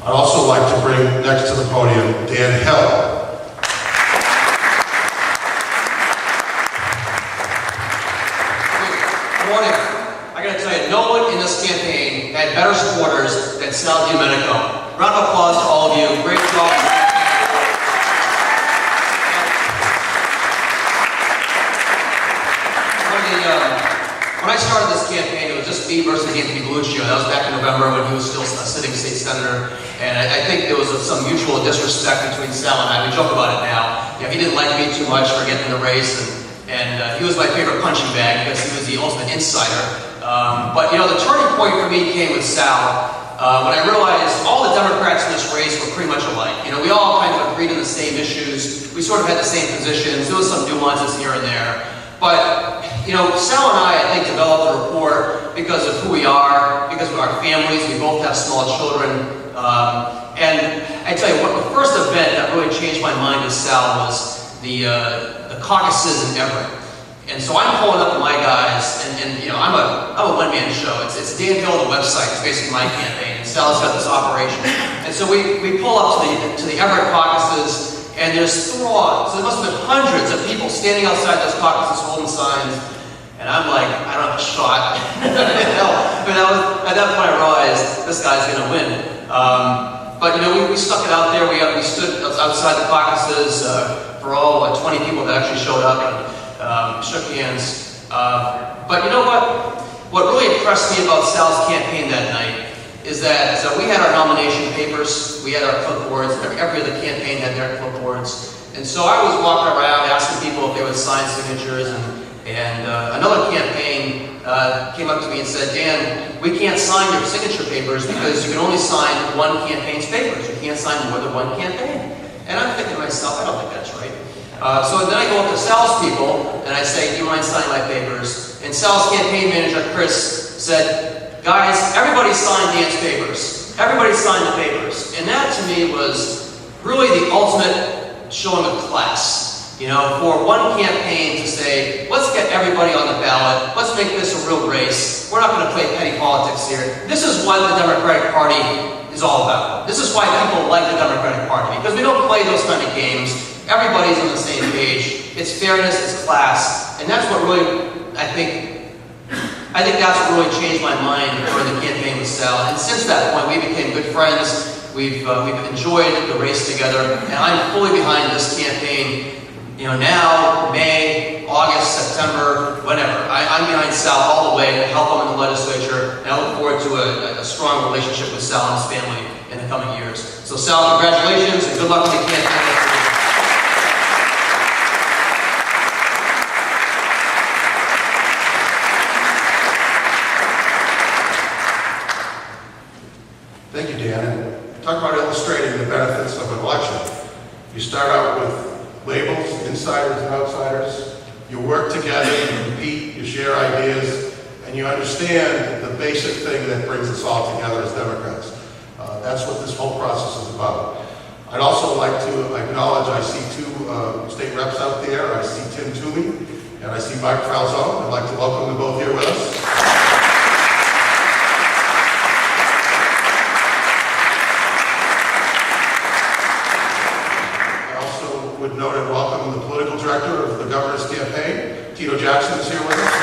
I'd also like to bring next to the podium Dan Hill. Good morning. I got to tell you, no one in this campaign had better supporters than Sal.wmv. Round of applause to all of you. Great job. When I started this campaign, it was just me versus Anthony Belluccio. That was back in November when he was still a sitting state senator. And I think there was some mutual disrespect between Sal and I. We joke about it now. You know, he didn't like me too much for getting in the race, and he was my favorite punching bag because he was the ultimate insider. But you know, the turning point for me came with Sal when I realized all the Democrats in this race were pretty much alike. You know, we all kind of agreed on the same issues. We sort of had the same positions. There was some nuances here and there. But, you know, Sal and I think, developed a rapport because of who we are, because of our families. We both have small children. And I tell you what, the first event that really changed my mind with Sal was the caucuses in Everett. And so I'm pulling up with my guys, and you know, I'm a one-man show. It's Dan Hill, the website. It's basically my campaign. And Sal's got this operation. And so we pull up to the Everett caucuses. And there's throngs, so there must have been hundreds of people standing outside those caucuses holding signs. And I'm like, I don't have a shot. At that point I realized this guy's going to win. But you know, we stuck it out there. We stood outside the caucuses for all 20 people that actually showed up and shook hands. But you know what? What really impressed me about Sal's campaign that night is that we had our nomination papers, we had our clipboards, every other campaign had their clipboards. And so I was walking around asking people if they would sign signatures, and another campaign came up to me and said, Dan, we can't sign your signature papers because you can only sign one campaign's papers. You can't sign more than one campaign. And I'm thinking to myself, I don't think that's right. So then I go up to Sal's people and I say, do you mind signing my papers? And Sal's campaign manager, Chris, said, guys, everybody signed Dan's papers. Everybody signed the papers. And that to me was really the ultimate showing of class. You know, for one campaign to say, let's get everybody on the ballot, let's make this a real race. We're not going to play petty politics here. This is what the Democratic Party is all about. This is why people like the Democratic Party, because we don't play those kind of games. Everybody's on the same page. It's fairness, it's class. And that's what really, I think that's what really changed my mind during the campaign with Sal. And since that point, we became good friends. We've enjoyed the race together, and I'm fully behind this campaign. You know, now, May, August, September, whenever. I'm behind Sal all the way to help him in the legislature, and I look forward to a strong relationship with Sal and his family in the coming years. So Sal, congratulations, and good luck with the campaign. Thank you, Dan. And talk about illustrating the benefits of an election. You start out with labels, insiders and outsiders. You work together, you compete, you share ideas, and you understand the basic thing that brings us all together as Democrats. That's what this whole process is about. I'd also like to acknowledge, I see two state reps out there. I see Tim Toomey and I see Mike Falzone. I'd like to welcome them both here with us. Would note and welcome the political director of the governor's campaign. Tito Jackson is here with us.